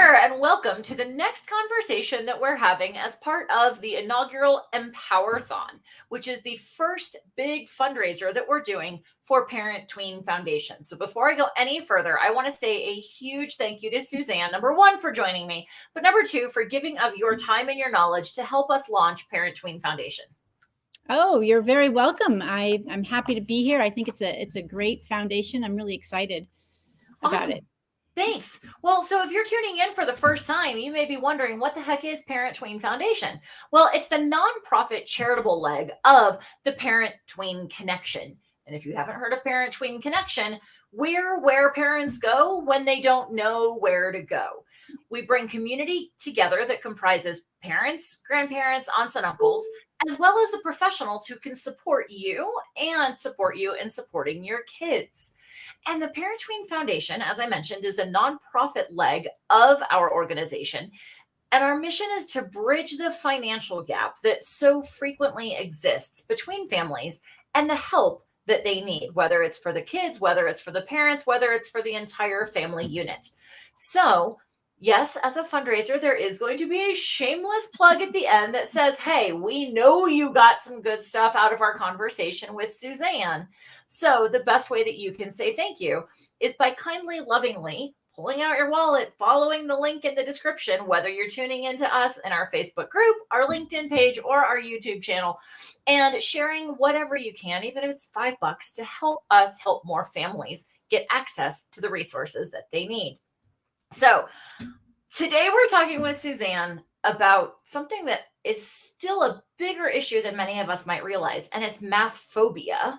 there, and welcome to the next conversation that we're having as part of the inaugural Empower-thon, which is the first big fundraiser that we're doing for Parent Tween Foundation. So before I go any further, I want to say a huge thank you to Suzanne, number one, for joining me, but number two, for giving of your time and your knowledge to help us launch Parent Tween Foundation. Oh, you're very welcome. I'm happy to be here. I think it's a great foundation. I'm really excited about it. Thanks. Well, so if you're tuning in for the first time, you may be wondering, what the heck is Parent Tween Foundation? Well, it's the nonprofit charitable leg of the Parent Tween Connection. And if you haven't heard of Parent Tween Connection, we're where parents go when they don't know where to go. We bring community together that comprises parents, grandparents, aunts, and uncles, as well as the professionals who can support you and support you in supporting your kids. And the Parent Tween Foundation, as I mentioned, is the nonprofit leg of our organization. And our mission is to bridge the financial gap that so frequently exists between families and the help that they need, whether it's for the kids, whether it's for the parents, whether it's for the entire family unit. So, yes, as a fundraiser, there is going to be a shameless plug at the end that says, hey, we know you got some good stuff out of our conversation with Suzanne. So the best way that you can say thank you is by kindly, lovingly pulling out your wallet, following the link in the description, whether you're tuning into us in our Facebook group, our LinkedIn page, or our YouTube channel, and sharing whatever you can, even if it's $5, to help us help more families get access to the resources that they need. So today we're talking with Suzanne about something that is still a bigger issue than many of us might realize, and it's math phobia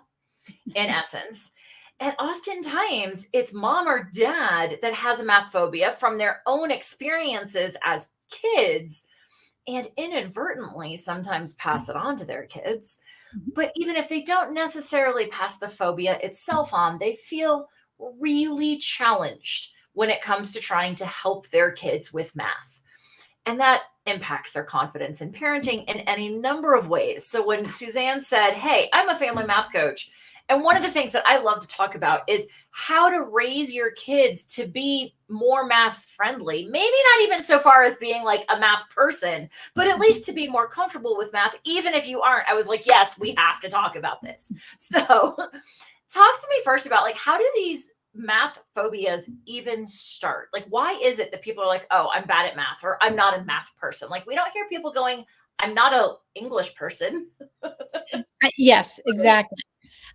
in essence. And oftentimes it's mom or dad that has a math phobia from their own experiences as kids, and inadvertently sometimes pass it on to their kids. But even if they don't necessarily pass the phobia itself on, they feel really challenged when it comes to trying to help their kids with math. And that impacts their confidence in parenting in any number of ways. So when Suzanne said, hey, I'm a family math coach, and one of the things that I love to talk about is how to raise your kids to be more math friendly. Maybe not even so far as being like a math person, but at least to be more comfortable with math, even if you aren't. I was like, yes, we have to talk about this. So talk to me first about, like, how do these math phobias even start? Like, why is it that people are like, oh, I'm bad at math, or I'm not a math person? Like, we don't hear people going, I'm not an English person. Yes, exactly.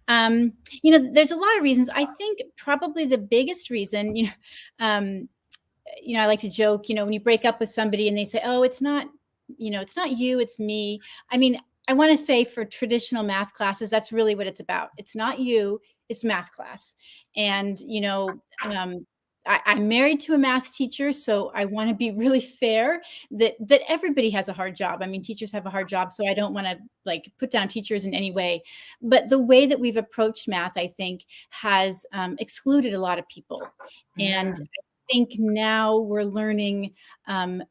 There's a lot of reasons. I think probably the biggest reason, I like to joke, when you break up with somebody and they say, oh, it's not you, it's me. I mean, I want to say for traditional math classes, that's really what it's about. It's not you, it's math class. And, I'm married to a math teacher, so I want to be really fair that everybody has a hard job. I mean, teachers have a hard job, so I don't want to put down teachers in any way. But the way that we've approached math, I think, has excluded a lot of people. And I think now we're learning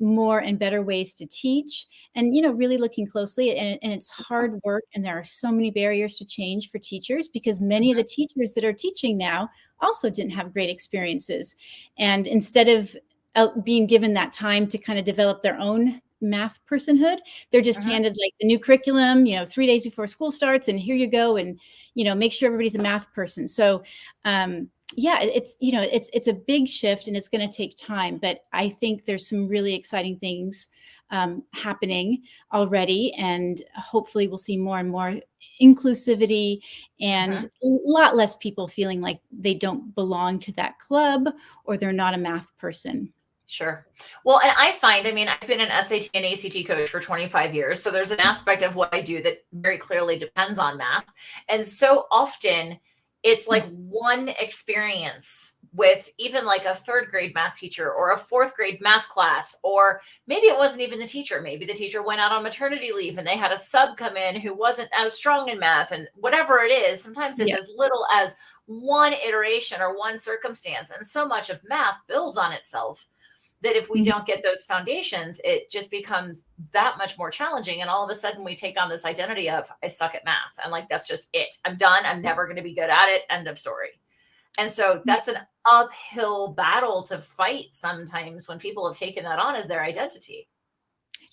more and better ways to teach, and really looking closely. And it's hard work, and there are so many barriers to change for teachers, because many of the teachers that are teaching now also didn't have great experiences. And instead of being given that time to kind of develop their own math personhood, they're just handed like the new curriculum, 3 days before school starts, and here you go, and make sure everybody's a math person. So it's a big shift, and it's going to take time, but I think there's some really exciting things happening already, and hopefully we'll see more and more inclusivity and a lot less people feeling like they don't belong to that club or they're not a math person. Sure. Well, and I find, I've been an SAT and ACT coach for 25 years. So there's an aspect of what I do that very clearly depends on math. And so often it's like one experience with even like a third grade math teacher or a fourth grade math class, or maybe it wasn't even the teacher. Maybe the teacher went out on maternity leave and they had a sub come in who wasn't as strong in math, and whatever it is, sometimes it's as little as one iteration or one circumstance. And so much of math builds on itself that if we don't get those foundations, it just becomes that much more challenging. And all of a sudden we take on this identity of, I suck at math. And like, that's just it. I'm done. I'm never going to be good at it. End of story. And so that's an uphill battle to fight sometimes when people have taken that on as their identity.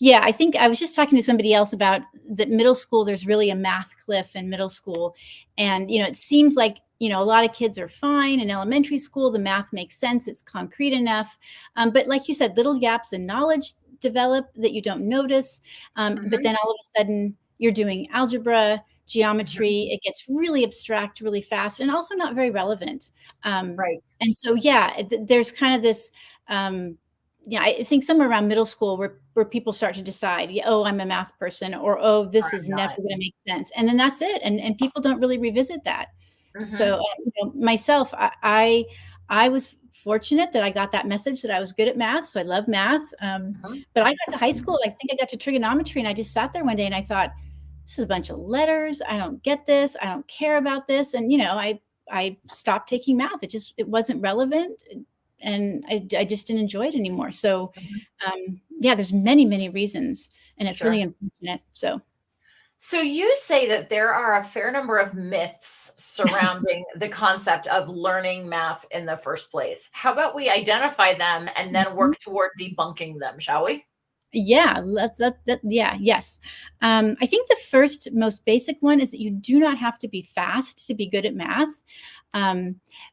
Yeah, I think I was just talking to somebody else about that middle school. There's really a math cliff in middle school. And, it seems like, a lot of kids are fine in elementary school. The math makes sense. It's concrete enough. But like you said, little gaps in knowledge develop that you don't notice. But then all of a sudden you're doing algebra, geometry. It gets really abstract really fast and also not very relevant. Right. And so, yeah, there's kind of this, yeah, I think somewhere around middle school where people start to decide, oh, I'm a math person, or, oh, this is never going to make sense. And then that's it. And people don't really revisit that. So myself, I was fortunate that I got that message that I was good at math. So I love math. But I got to high school, I think I got to trigonometry, and I just sat there one day and I thought, this is a bunch of letters. I don't get this. I don't care about this. And, I stopped taking math. It wasn't relevant. And I just didn't enjoy it anymore. So, yeah, there's many, many reasons, and it's really unfortunate. So you say that there are a fair number of myths surrounding the concept of learning math in the first place. How about we identify them and then work toward debunking them, shall we? Yeah, yes. I think the first most basic one is that you do not have to be fast to be good at math.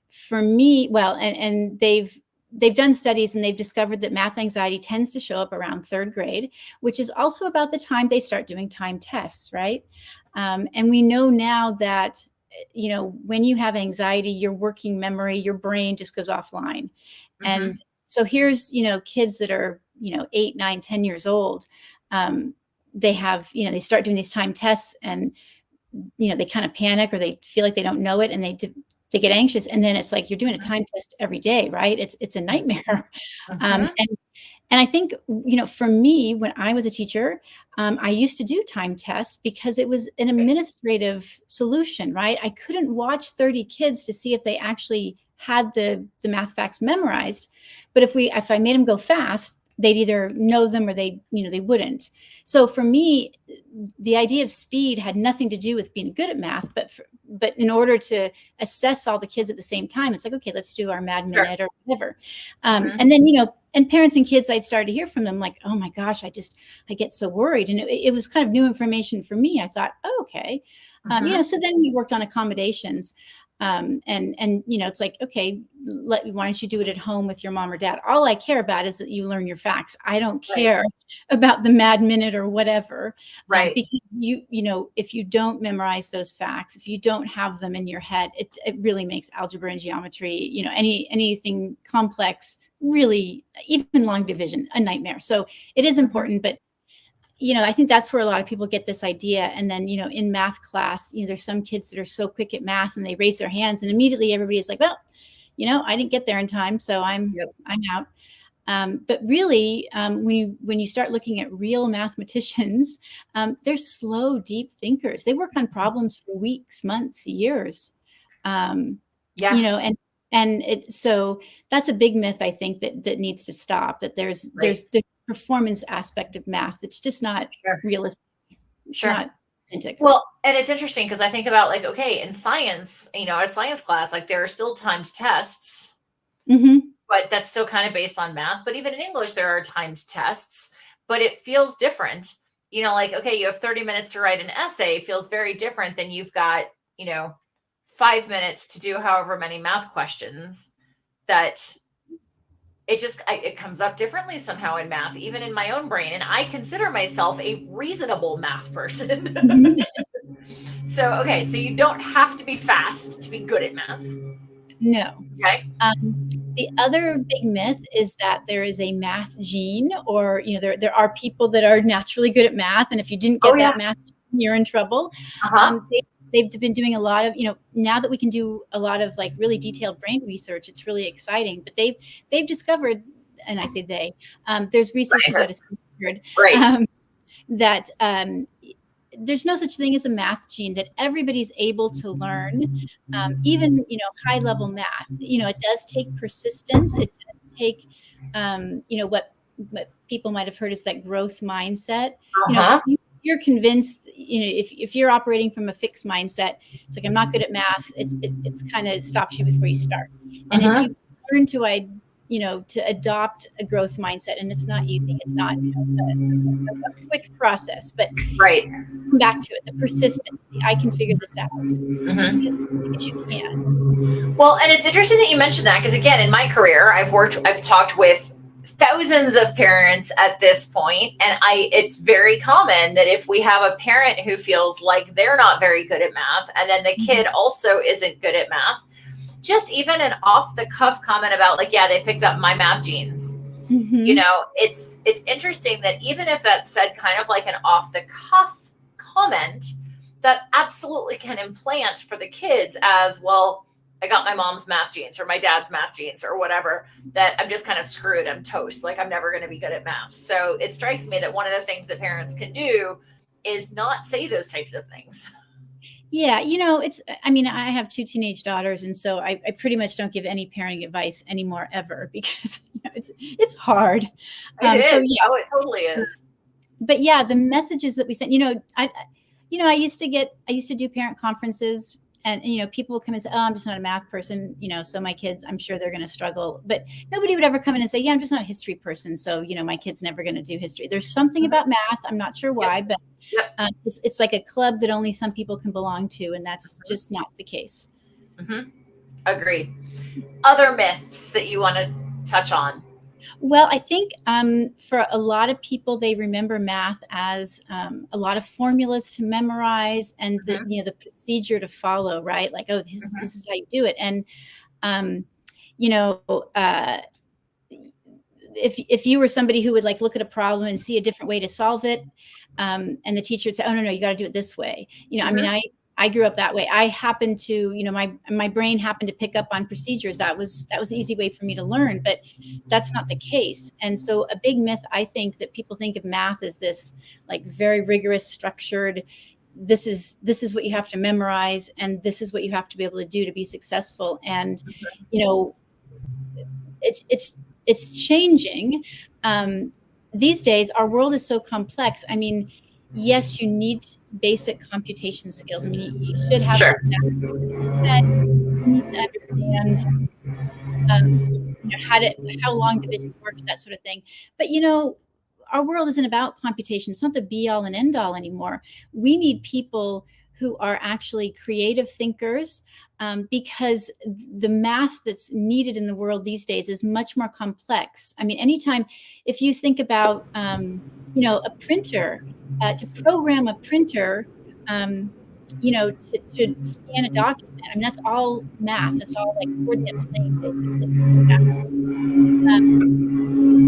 For me, well, and they've done studies and they've discovered that math anxiety tends to show up around third grade, which is also about the time they start doing timed tests, right? And we know now that, when you have anxiety, your working memory, your brain just goes offline. And so here's, kids that are, 8, 9, 10 years old. They have, they start doing these timed tests and, they kind of panic or they feel like they don't know it and they get anxious. And then it's like, you're doing a time test every day, right? It's a nightmare. And I think, for me, when I was a teacher, I used to do time tests because it was an administrative solution, right? I couldn't watch 30 kids to see if they actually had the math facts memorized. But if I made them go fast, they'd either know them or they wouldn't. So for me, the idea of speed had nothing to do with being good at math, but in order to assess all the kids at the same time, it's like, okay, let's do our Mad Minute or whatever. And then, and parents and kids, I'd started to hear from them like, oh my gosh, I get so worried. And it was kind of new information for me. I thought, oh, okay. So then we worked on accommodations. And it's like, okay, why don't you do it at home with your mom or dad? All I care about is that you learn your facts. I don't care about the Mad Minute or whatever. Right. Because if you don't memorize those facts, if you don't have them in your head, it really makes algebra and geometry, anything complex, really, even long division, a nightmare. So it is important, but I think that's where a lot of people get this idea. And then, in math class, there's some kids that are so quick at math and they raise their hands and immediately everybody's like, well, I didn't get there in time, so I'm out. But really, when you start looking at real mathematicians, they're slow, deep thinkers. They work on problems for weeks, months, years. And so that's a big myth, I think, that needs to stop, that there's performance aspect of math. It's just not realistic. It's not authentic. Well, and it's interesting because I think about like, okay, in science, a science class, like there are still timed tests, but that's still kind of based on math. But even in English, there are timed tests, but it feels different. Like, okay, you have 30 minutes to write an essay, feels very different than you've got, 5 minutes to do however many math questions. That it comes up differently somehow in math, even in my own brain. And I consider myself a reasonable math person. So you don't have to be fast to be good at math. No. Okay. The other big myth is that there is a math gene, or, there are people that are naturally good at math. And if you didn't get that math gene, you're in trouble. They've been doing a lot of, now that we can do a lot of like really detailed brain research, it's really exciting. But they've discovered, and I say there's researchers that have discovered that there's no such thing as a math gene, that everybody's able to learn, even, high level math. It does take persistence. It does take, what people might have heard is that growth mindset. you're convinced, if you're operating from a fixed mindset, it's like, I'm not good at math. It's kind of stops you before you start. And if you learn to adopt a growth mindset, and it's not easy, it's not a quick process, but Right. come back to it, the persistence, I can figure this out. As quick as you can. Well, and it's interesting that you mentioned that, because again, in my career, I've talked with thousands of parents at this point, and it's very common that if we have a parent who feels like they're not very good at math, and then the kid also isn't good at math, just even an off the cuff comment about like, yeah, they picked up my math genes. It's interesting that even if that's said kind of like an off the cuff comment, that absolutely can implant for the kids as, well, I got my mom's math genes or my dad's math genes or whatever, that I'm just kind of screwed. I'm toast. Like, I'm never going to be good at math. So it strikes me that one of the things that parents can do is not say those types of things. Yeah. I have 2 teenage daughters. And so I pretty much don't give any parenting advice anymore ever, because it's hard. It is. It totally is. But yeah, the messages that we sent, I used to do parent conferences, and, people would come and say, oh, I'm just not a math person, so my kids, I'm sure they're going to struggle. But nobody would ever come in and say, yeah, I'm just not a history person, so, my kid's never going to do history. There's something about math. I'm not sure why, but it's like a club that only some people can belong to, and that's just not the case. Agreed. Other myths that you want to touch on? Well, I think for a lot of people, they remember math as a lot of formulas to memorize and the procedure to follow, right? Like, oh, this is how you do it. And, if you were somebody who would like look at a problem and see a different way to solve it, and the teacher would say, oh, no, you got to do it this way. I grew up that way. I happened to, my brain happened to pick up on procedures. That was the easy way for me to learn, but that's not the case. And so a big myth, I think, that people think of math as this like very rigorous, structured, this is what you have to memorize, and this is what you have to be able to do to be successful. And, it's changing. These days, our world is so complex. I mean, yes, you need basic computation skills. I mean, you should have those math. You need to understand how long division works, that sort of thing. But our world isn't about computation. It's not the be all and end all anymore. We need people who are actually creative thinkers, because the math that's needed in the world these days is much more complex. I mean, if you think about, a printer, to program a printer, to scan a document, I mean, that's all math. That's all like coordinate plane, basically.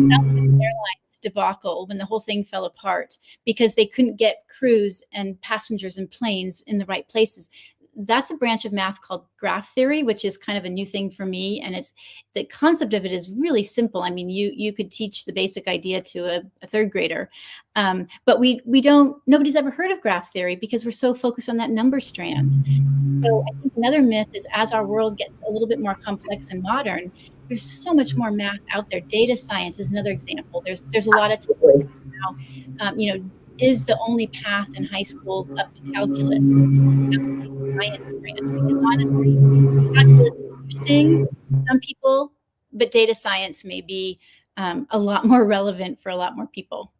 Southwest Airlines debacle, when the whole thing fell apart because they couldn't get crews and passengers and planes in the right places. That's a branch of math called graph theory, which is kind of a new thing for me. And the concept of it is really simple. I mean, you could teach the basic idea to a third grader, but nobody's ever heard of graph theory because we're so focused on that number strand. So I think another myth is, as our world gets a little bit more complex and modern, there's so much more math out there. Data science is another example. There's a lot of now, is the only path in high school up to calculus, science branch, because honestly, calculus is interesting to some people, but data science may be a lot more relevant for a lot more people.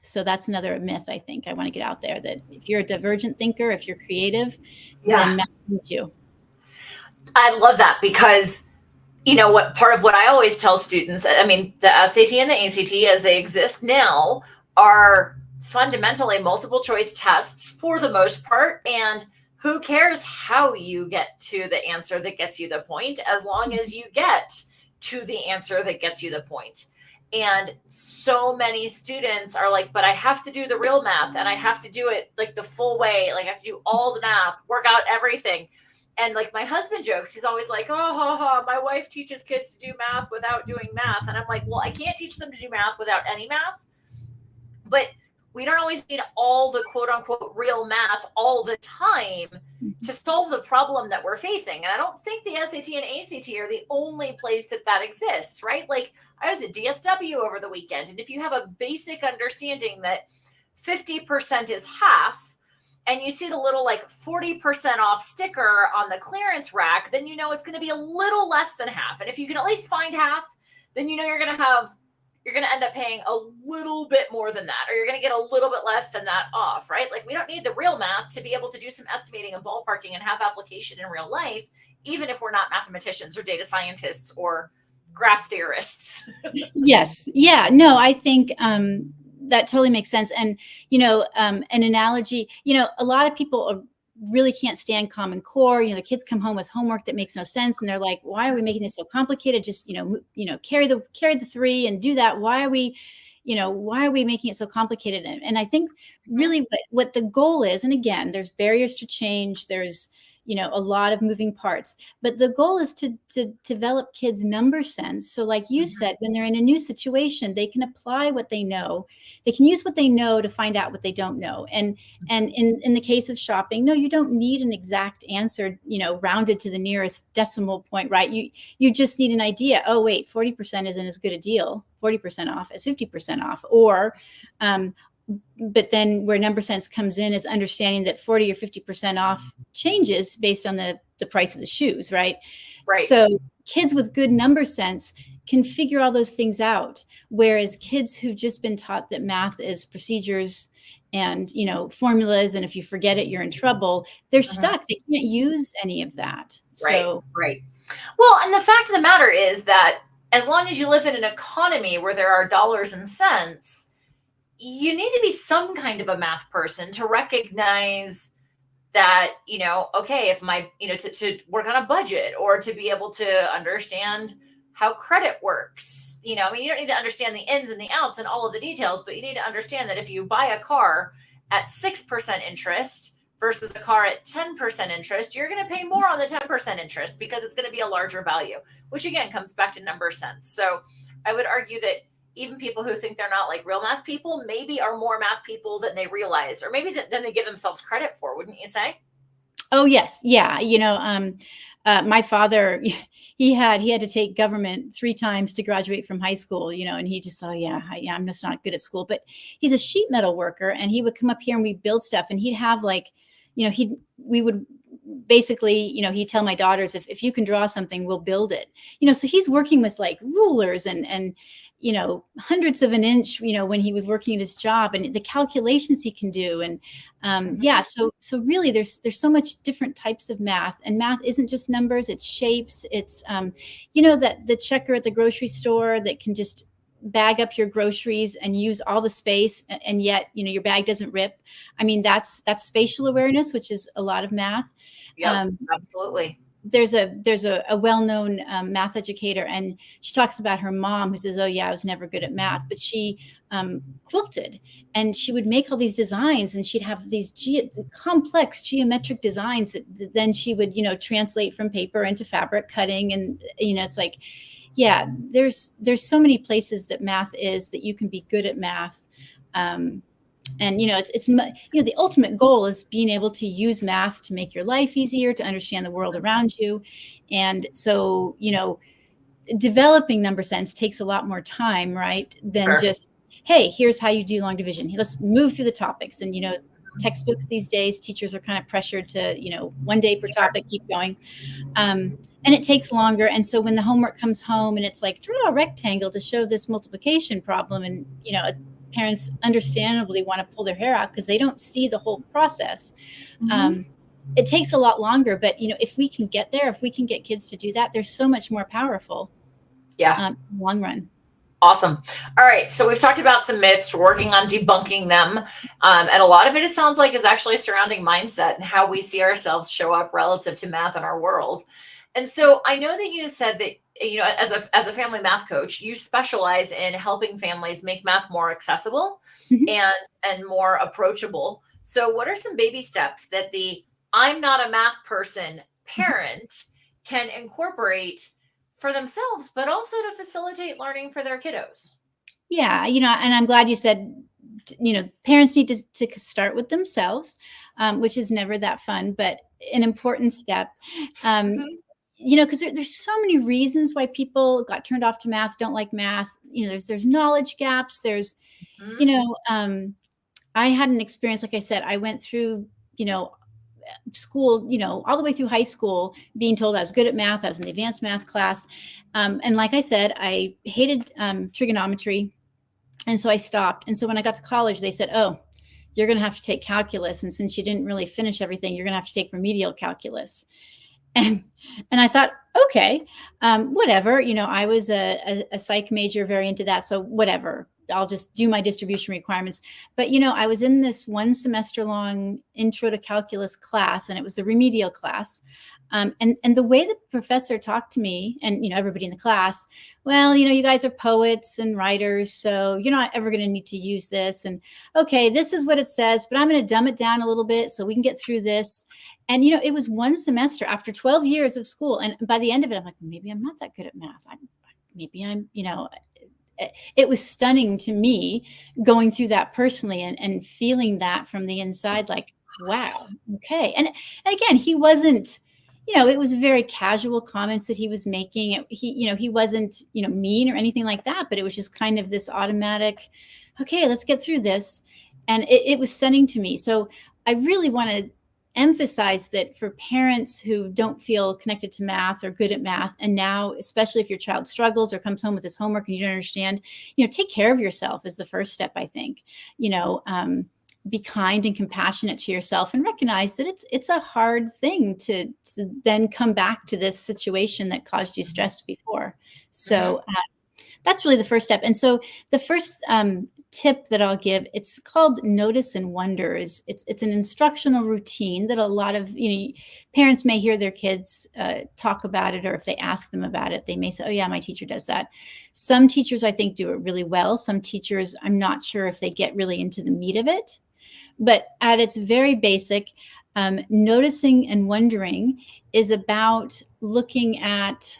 So that's another myth I think I want to get out there, that if you're a divergent thinker, if you're creative, then math needs you. I love that, because part of what I always tell students, I mean, the SAT and the ACT as they exist now are fundamentally multiple choice tests for the most part. And who cares how you get to the answer that gets you the point, as long as you get to the answer that gets you the point. And so many students are like, but I have to do the real math, and I have to do it like the full way. Like, I have to do all the math, work out everything. And like my husband jokes, he's always like, oh, my wife teaches kids to do math without doing math. And I'm like, well, I can't teach them to do math without any math. But we don't always need all the quote unquote real math all the time to solve the problem that we're facing. And I don't think the SAT and ACT are the only place that exists, right? Like, I was at DSW over the weekend. And if you have a basic understanding that 50% is half, and you see the little like 40% off sticker on the clearance rack, then you know it's going to be a little less than half. And if you can at least find half, then you know you're going to end up paying a little bit more than that, or you're going to get a little bit less than that off, right? Like, we don't need the real math to be able to do some estimating and ballparking and have application in real life, even if we're not mathematicians or data scientists or graph theorists. Yes. Yeah. No, I think that totally makes sense. And, an analogy, a lot of people really can't stand Common Core. The kids come home with homework that makes no sense. And they're like, why are we making this so complicated? Just, carry the 3 and do that. Why are we making it so complicated? And I think really what the goal is, and again, there's barriers to change. There's, a lot of moving parts, but the goal is to develop kids' number sense. So like you said, when they're in a new situation, they can apply what they know. They can use what they know to find out what they don't know. And in the case of shopping, no, you don't need an exact answer, rounded to the nearest decimal point, right? You just need an idea. Oh, wait, 40% isn't as good a deal, 40% off as 50% off. Or, but then where number sense comes in is understanding that 40 or 50% off changes based on the price of the shoes, right? So kids with good number sense can figure all those things out, whereas kids who've just been taught that math is procedures and, formulas, and if you forget it, you're in trouble, they're stuck. They can't use any of that. Right. Well, and the fact of the matter is that as long as you live in an economy where there are dollars and cents, you need to be some kind of a math person to recognize that, okay, if my, to work on a budget, or to be able to understand how credit works. You don't need to understand the ins and the outs and all of the details, but you need to understand that if you buy a car at 6% interest versus a car at 10% interest, you're going to pay more on the 10% interest because it's going to be a larger value, which again comes back to number sense. So I would argue that even people who think they're not like real math people maybe are more math people than they realize, or maybe than they give themselves credit for, wouldn't you say? Oh, yes. Yeah. My father, he had to take government 3 times to graduate from high school, and he just thought, I'm just not good at school. But he's a sheet metal worker, and he would come up here and we'd build stuff, and he'd have like, we would basically, he'd tell my daughters, if you can draw something, we'll build it. So he's working with like rulers and hundredths of an inch, when he was working at his job, and the calculations he can do. And so really there's so much different types of math, and math isn't just numbers, it's shapes. It's, that the checker at the grocery store that can just bag up your groceries and use all the space, and yet, your bag doesn't rip. I mean, that's spatial awareness, which is a lot of math. Yeah, absolutely. There's a well-known math educator, and she talks about her mom, who says, oh yeah, I was never good at math, but she quilted, and she would make all these designs, and she'd have these complex geometric designs that then she would, translate from paper into fabric cutting. And, it's like, yeah, there's so many places that math is that you can be good at math. And, it's the ultimate goal is being able to use math to make your life easier, to understand the world around you. And so, developing number sense takes a lot more time, right, than just, hey, here's how you do long division. Let's move through the topics. And, textbooks these days, teachers are kind of pressured to, 1 day per topic, keep going. And it takes longer. And so when the homework comes home and it's like, draw a rectangle to show this multiplication problem, and, parents understandably want to pull their hair out because they don't see the whole process. It takes a lot longer, but if we can get there, if we can get kids to do that, they're so much more powerful. Yeah. In the long run. Awesome. All right. So we've talked about some myths. We're working on debunking them. And a lot of it sounds like, is actually surrounding mindset and how we see ourselves show up relative to math in our world. And so I know that you said that, as a family math coach, you specialize in helping families make math more accessible and more approachable. So what are some baby steps that the I'm not a math person parent can incorporate for themselves, but also to facilitate learning for their kiddos? Yeah, and I'm glad you said, parents need to start with themselves, which is never that fun, but an important step. Because there's so many reasons why people got turned off to math, don't like math. There's knowledge gaps. There's, I had an experience, like I said, I went through, school, all the way through high school, being told I was good at math. I was in the advanced math class. And like I said, I hated trigonometry. And so I stopped. And so when I got to college, they said, oh, you're going to have to take calculus. And since you didn't really finish everything, you're going to have to take remedial calculus. And I thought, okay, whatever. I was a psych major, very into that. So whatever. I'll just do my distribution requirements. But, I was in this 1 semester long intro to calculus class, and it was the remedial class. And the way the professor talked to me and, everybody in the class, well, you guys are poets and writers, so you're not ever going to need to use this. And okay, this is what it says, but I'm going to dumb it down a little bit so we can get through this. And, it was 1 semester after 12 years of school. And by the end of it, I'm like, maybe I'm not that good at math. Maybe I'm, it was stunning to me going through that personally and feeling that from the inside, like, wow, okay. And again, he wasn't, it was very casual comments that he was making. He wasn't, mean or anything like that, but it was just kind of this automatic, okay, let's get through this. And it was stunning to me. So I really want to emphasize that for parents who don't feel connected to math or good at math, and now, especially if your child struggles or comes home with this homework and you don't understand, take care of yourself is the first step, I think. Be kind and compassionate to yourself and recognize that it's a hard thing to then come back to this situation that caused you stress before. So that's really the first step. And so the first tip that I'll give, it's called Notice and Wonder. It's an instructional routine that a lot of parents may hear their kids talk about it, or if they ask them about it, they may say, oh yeah, my teacher does that. Some teachers, I think, do it really well. Some teachers, I'm not sure if they get really into the meat of it. But at its very basic, noticing and wondering is about looking at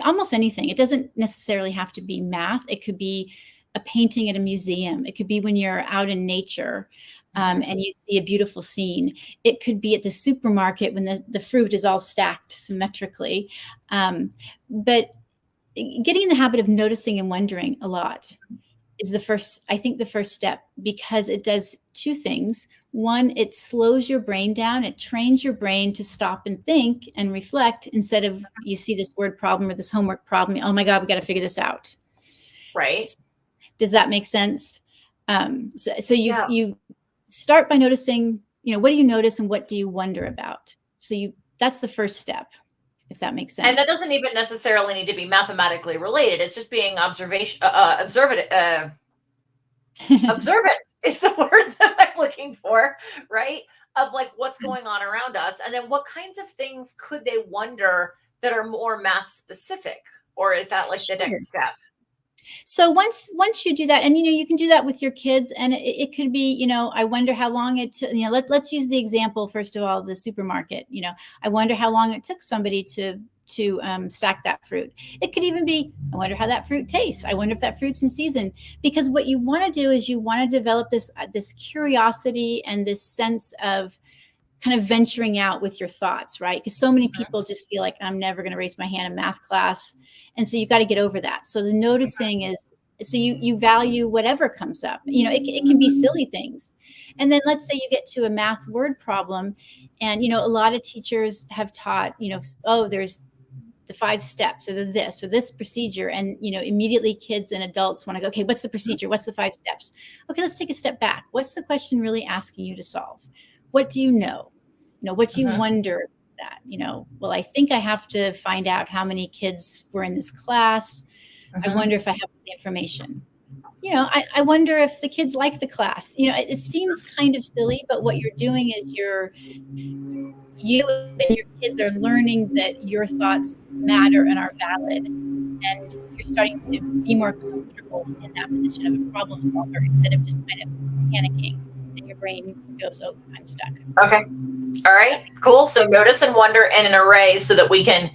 almost anything. It doesn't necessarily have to be math. It could be a painting at a museum. It could be when you're out in nature and you see a beautiful scene. It could be at the supermarket when the fruit is all stacked symmetrically. But getting in the habit of noticing and wondering a lot is the first step, because it does 2 things. One, it slows your brain down. It trains your brain to stop and think and reflect, instead of you see this word problem or this homework problem. Oh my God, we got to figure this out. Right. Does that make sense? So you start by noticing, what do you notice and what do you wonder about? So that's the first step, if that makes sense. And that doesn't even necessarily need to be mathematically related. It's just being observant is the word that I'm looking for, right? Of like what's going on around us. And then what kinds of things could they wonder that are more math specific? Or is that like the next step? So once you do that, and you can do that with your kids, and it could be, I wonder how long it took. Let's use the example first of all, the supermarket. I wonder how long it took somebody to stack that fruit. It could even be, I wonder how that fruit tastes. I wonder if that fruit's in season. Because what you want to do is you want to develop this curiosity and this sense of kind of venturing out with your thoughts, right? Because so many people just feel like, I'm never going to raise my hand in math class. And so you got to get over that. So the noticing is, so you value whatever comes up. It can be silly things. And then let's say you get to a math word problem, and, a lot of teachers have taught, oh, there's the 5 steps or this procedure. And, immediately kids and adults want to go, okay, what's the procedure? What's the 5 steps? Okay, let's take a step back. What's the question really asking you to solve? What do you know? What do you wonder that? Well, I think I have to find out how many kids were in this class. I wonder if I have the information. I wonder if the kids like the class. It seems kind of silly, but what you're doing is you and your kids are learning that your thoughts matter and are valid. And you're starting to be more comfortable in that position of a problem solver, instead of just kind of panicking. And your brain goes, oh, I'm stuck. Okay. All right, cool. So notice and wonder in an array so that we can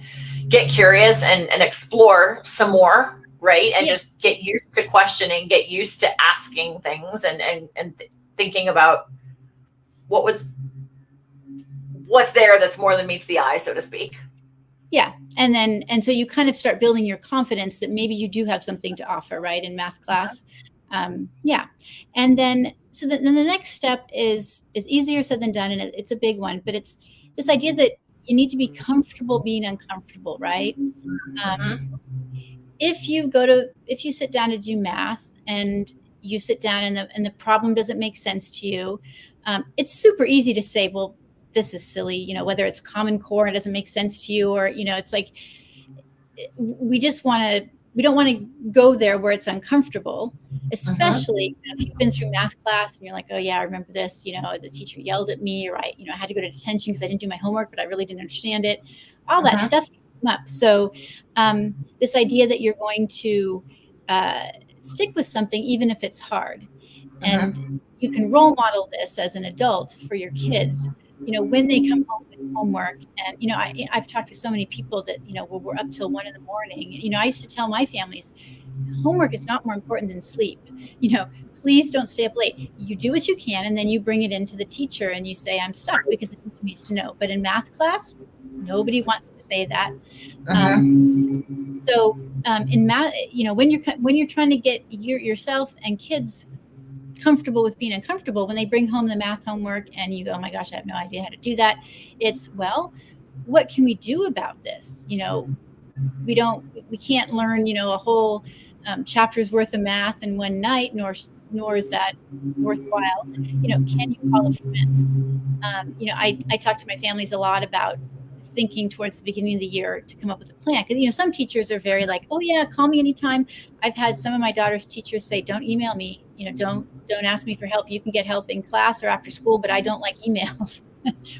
get curious and explore some more, right? And just get used to questioning, get used to asking things and thinking about what's there that's more than meets the eye, so to speak. Yeah. And so you kind of start building your confidence that maybe you do have something to offer, right, in math class. And then So then the next step is easier said than done, and it's a big one, but it's this idea that you need to be comfortable being uncomfortable, right? Um, Mhm. if you sit down to do math and you sit down and the problem doesn't make sense to you, it's super easy to say, well, this is silly, whether it's Common Core and it doesn't make sense to you, or it's like we just want to we don't want to go there where it's uncomfortable, especially if you've been through math class and you're like, oh yeah, I remember this, the teacher yelled at me, or I had to go to detention because I didn't do my homework, but I really didn't understand it. All that Mhm. stuff can come up. So this idea that you're going to stick with something even if it's hard, and Mhm. you can role model this as an adult for your kids, when they come home with homework. And I've talked to so many people that we're up till 1 in the morning. I used to tell my families, homework is not more important than sleep. Please don't stay up late. You do what you can, and then you bring it into the teacher and you say, I'm stuck, because the teacher needs to know. But in math class, nobody wants to say that. um, Mhm. in math, when you're trying to get yourself and kids comfortable with being uncomfortable, when they bring home the math homework and you go, oh my gosh, I have no idea how to do that, it's, well, what can we do about this? We can't learn a whole chapter's worth of math in one night, nor is that worthwhile. Can you call a friend? I talk to my families a lot about thinking towards the beginning of the year to come up with a plan, because some teachers are very like, oh yeah, call me anytime. I've had some of my daughter's teachers say, don't email me, don't ask me for help. You can get help in class or after school, but I don't like emails.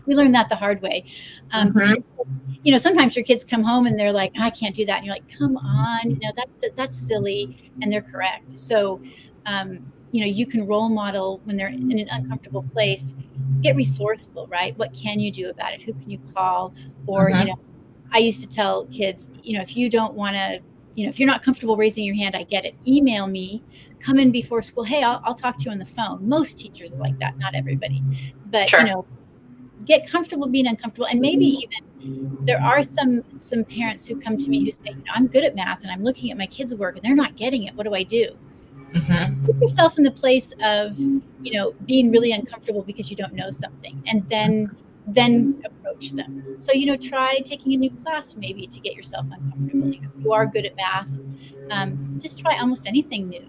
We learned that the hard way. Mhm. Sometimes your kids come home and they're like, I can't do that, and you're like, come on, that's silly, and they're correct. So you can role model when they're in an uncomfortable place. Get resourceful, right? What can you do about it? Who can you call? Or Mhm. I used to tell kids, if you don't want to, if you're not comfortable raising your hand, I get it, email me, come in before school, hey, I'll talk to you on the phone. Most teachers are like that, not everybody. But Sure. get comfortable being uncomfortable. And maybe even there are some parents who come to me who say, I'm good at math and I'm looking at my kids' work and they're not getting it. What do I do? Mhm. Put yourself in the place of being really uncomfortable because you don't know something, and then approach them. So try taking a new class maybe to get yourself uncomfortable. If you are good at math, just try almost anything new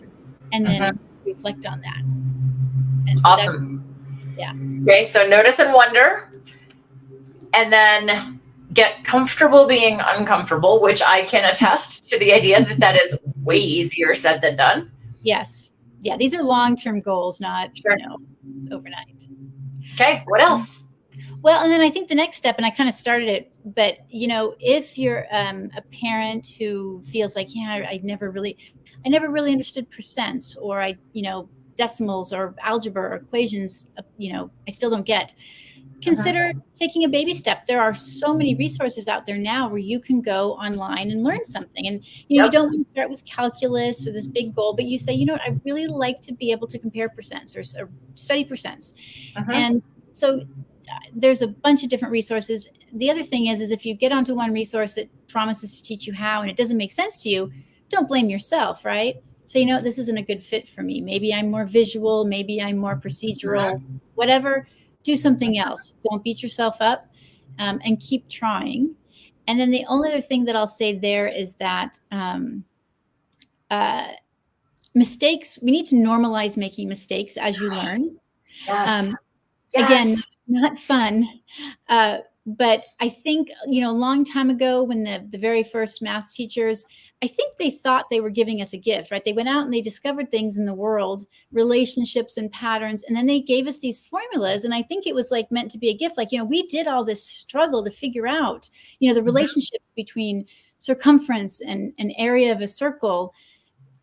and then Mhm. reflect on that. And so that's, Awesome. yeah. Okay, so notice and wonder, and then get comfortable being uncomfortable, which I can attest to the idea that that is way easier said than done. Yes. Yeah, these are long-term goals, not Sure. overnight. Okay, what else? Well, and then I think the next step, and I kind of started it, but if you're a parent who feels like, yeah, I never really understood percents, or decimals or algebra or equations, I still don't get. Consider Mhm. taking a baby step. There are so many resources out there now where you can go online and learn something. And you Yep. don't want to start with calculus or this big goal, but you say, what, I really like to be able to compare percents or study percents. Mhm. And so there's a bunch of different resources. The other thing is if you get onto one resource that promises to teach you how and it doesn't make sense to you, don't blame yourself, right? Say, this isn't a good fit for me. Maybe I'm more visual, maybe I'm more procedural, whatever. Do something else. Don't beat yourself up, and keep trying. And then the only other thing that I'll say there is that uh, mistakes, we need to normalize making mistakes as you learn. Yes. Um, Again, Yes. not fun. But I think, a long time ago when the very first math teachers, I think they thought they were giving us a gift, right? They went out and they discovered things in the world, relationships and patterns, and then they gave us these formulas. And I think it was like meant to be a gift. Like, we did all this struggle to figure out, the relationships between circumference and an area of a circle.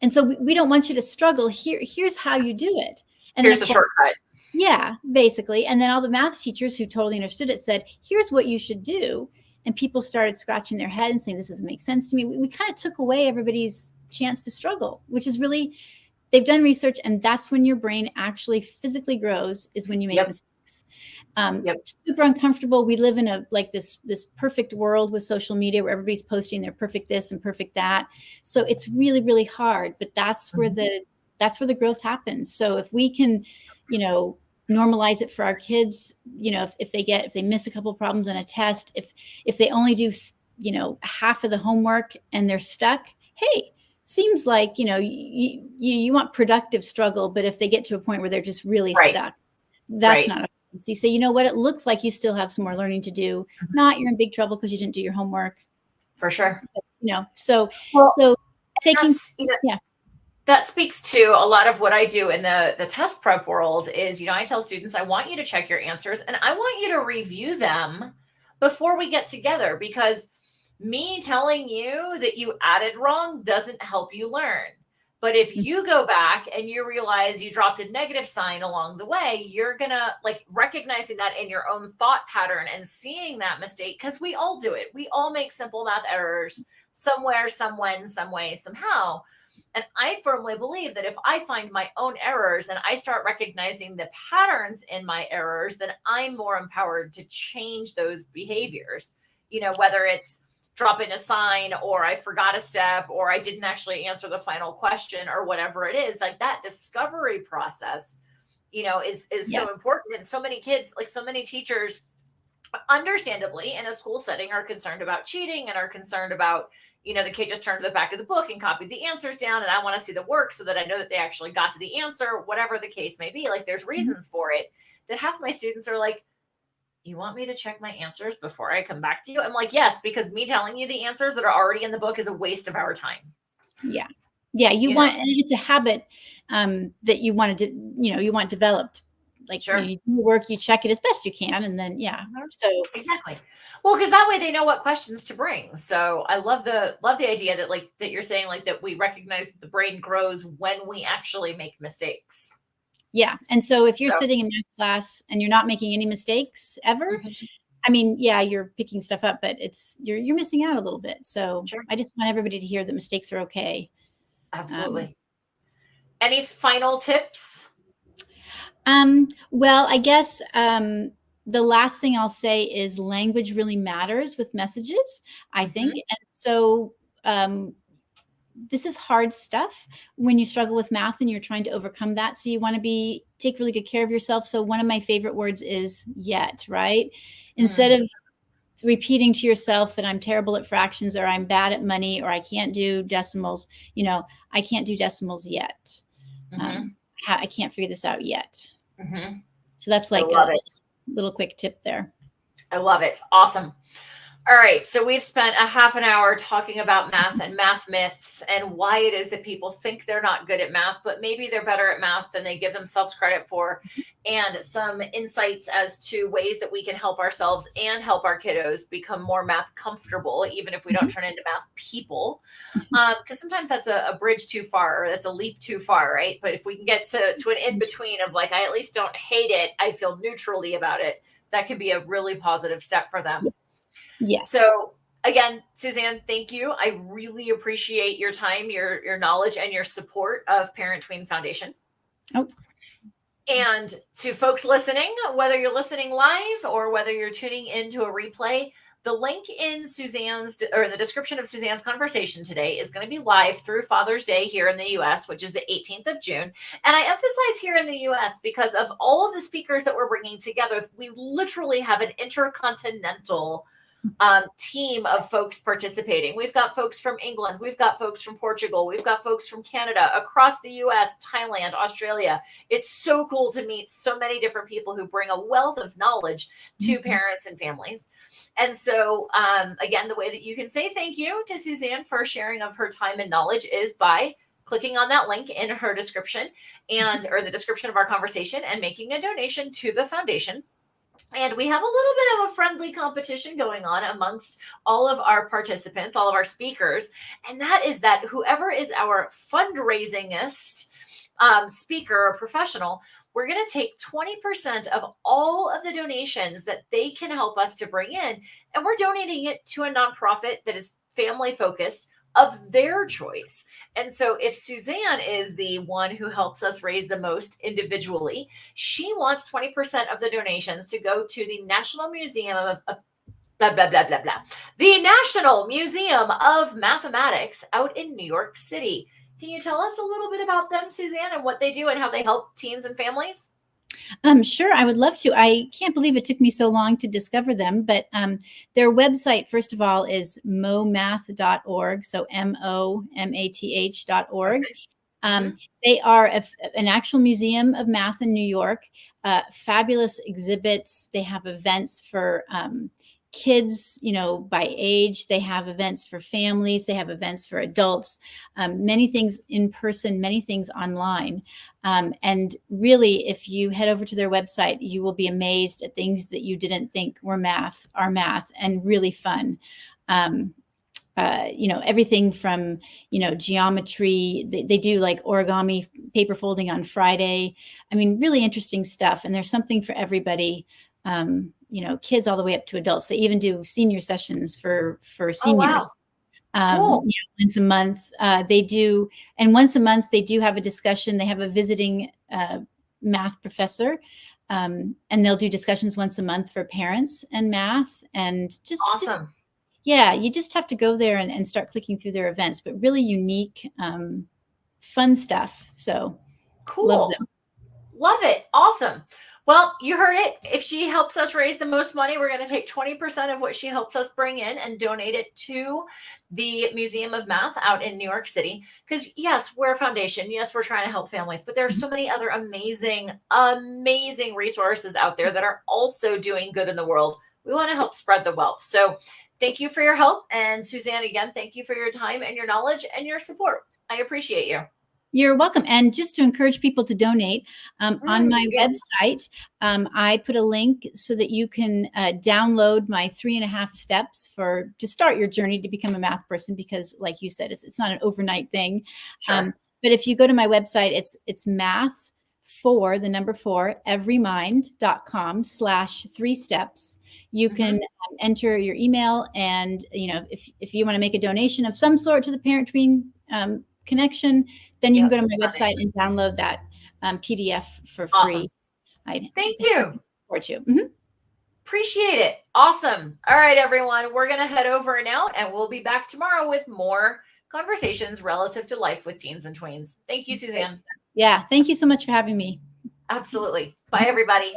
And so we don't want you to struggle. Here's how you do it. And then Here's of the course, shortcut. yeah, basically. And then all the math teachers who totally understood it said, here's what you should do. And people started scratching their head and saying, this doesn't make sense to me. We kind of took away everybody's chance to struggle, which is really, they've done research, and that's when your brain actually physically grows, is when you make Yep. mistakes. Yep. Super uncomfortable. We live in this perfect world with social media where everybody's posting their perfect this and perfect that. So it's really, really hard, but that's where the growth happens. So if we can normalize it for our kids. If they miss a couple problems on a test, if they only do, half of the homework and they're stuck, hey, seems like, you want productive struggle, but if they get to a point where they're just really stuck, that's not a, so you say, you know what, it looks like you still have some more learning to do. Not you're in big trouble because you didn't do your homework. For sure. So taking, that speaks to a lot of what I do in the test prep world is, I tell students, I want you to check your answers and I want you to review them before we get together, because me telling you that you added wrong doesn't help you learn. But if you go back and you realize you dropped a negative sign along the way, you're going to recognizing that in your own thought pattern and seeing that mistake, because we all do it. We all make simple math errors somewhere, somewhen, some way, somehow. And I firmly believe that if I find my own errors and I start recognizing the patterns in my errors, then I'm more empowered to change those behaviors, whether it's dropping a sign, or I forgot a step, or I didn't actually answer the final question, or whatever it is. That discovery process, is so important. And so many kids, so many teachers, understandably in a school setting, are concerned about cheating and are concerned about, the kid just turned to the back of the book and copied the answers down, and I want to see the work so that I know that they actually got to the answer, whatever the case may be. There's reasons for it that half my students are like, you want me to check my answers before I come back to you? I'm like, yes, because me telling you the answers that are already in the book is a waste of our time. Yeah. Yeah. It's a habit that you want to, you want developed. Sure. You do work, you check it as best you can. And then, so. Exactly. Well, because that way they know what questions to bring. So I love the idea that that you're saying, that we recognize that the brain grows when we actually make mistakes. Yeah. And so if you're sitting in math class and you're not making any mistakes ever, I mean, you're picking stuff up, but you're missing out a little bit. So I just want everybody to hear that mistakes are okay. Absolutely. Any final tips? Well, I guess the last thing I'll say is language really matters with messages, I think. And so this is hard stuff when you struggle with math and you're trying to overcome that. So you want to take really good care of yourself. So one of my favorite words is yet, right? Instead of repeating to yourself that I'm terrible at fractions, or I'm bad at money, or I can't do decimals, I can't do decimals yet. I can't figure this out yet. So that's a little quick tip there. I love it. Awesome. All right. So we've spent a half an hour talking about math and math myths and why it is that people think they're not good at math, but maybe they're better at math than they give themselves credit for, and some insights as to ways that we can help ourselves and help our kiddos become more math comfortable, even if we don't turn into math people. Because sometimes that's a bridge too far, or that's a leap too far, right? But if we can get to an in-between of I at least don't hate it, I feel neutrally about it, that could be a really positive step for them. Yes. So again, Suzanne, thank you. I really appreciate your time, your knowledge, and your support of Parent Tween Foundation. Oh. And to folks listening, whether you're listening live or whether you're tuning into a replay, the link in the description of Suzanne's conversation today is going to be live through Father's Day here in the U.S., which is the 18th of June. And I emphasize here in the U.S. because of all of the speakers that we're bringing together. We literally have an intercontinental team of folks participating. We've got folks from England, we've got folks from Portugal, we've got folks from Canada, across the US, Thailand, Australia. It's so cool to meet so many different people who bring a wealth of knowledge to parents and families. And so, again, the way that you can say thank you to Suzanne for sharing of her time and knowledge is by clicking on that link in her description or the description of our conversation and making a donation to the foundation. And we have a little bit of a friendly competition going on amongst all of our participants, all of our speakers. And that is that whoever is our fundraisingist speaker or professional, we're going to take 20% of all of the donations that they can help us to bring in, and we're donating it to a nonprofit that is family focused of their choice. And so if Suzanne is the one who helps us raise the most individually, she wants 20% of the donations to go to the National Museum of blah, blah, blah, blah, blah. The National Museum of Mathematics out in New York City. Can you tell us a little bit about them, Suzanne, and what they do and how they help teens and families? Sure, I would love to. I can't believe it took me so long to discover them, but their website, first of all, is momath.org. So momath.org. Okay. Mm-hmm. They are an actual museum of math in New York, fabulous exhibits. They have events for kids, by age. They have events for families. They have events for adults, many things in person, many things online. And really, if you head over to their website, you will be amazed at things that you didn't think are math, and really fun. Everything from, geometry. They do like origami, paper folding on Friday. I mean, really interesting stuff. And there's something for everybody, kids all the way up to adults. They even do senior sessions for Oh, wow. seniors. Cool. Once a month they do. And once a month they do have a discussion. They have a visiting math professor. And they'll do discussions once a month for parents and math. And Awesome. yeah, you just have to go there and start clicking through their events, but really unique, fun stuff. So Cool. love them. Love it. Awesome. Well, you heard it. If she helps us raise the most money, we're going to take 20% of what she helps us bring in and donate it to the Museum of Math out in New York City. Because yes, we're a foundation. Yes, we're trying to help families, but there are so many other amazing, amazing resources out there that are also doing good in the world. We want to help spread the wealth. So thank you for your help. And Suzanne, again, thank you for your time and your knowledge and your support. I appreciate you. You're welcome. And just to encourage people to donate, on my website, I put a link so that you can download my 3.5 steps to start your journey to become a math person, because like you said, it's not an overnight thing. Sure. But if you go to my website, it's math for the number 4 everymind.com/3 steps. You can enter your email, and if you want to make a donation of some sort to the Parent Tween connection, then you can go to my website and download that PDF for free. Awesome. Thank you. Support you. Appreciate it. Awesome. All right, everyone. We're going to head over now, and we'll be back tomorrow with more conversations relative to life with teens and tweens. Thank you, Suzanne. Yeah. Thank you so much for having me. Absolutely. Bye, everybody.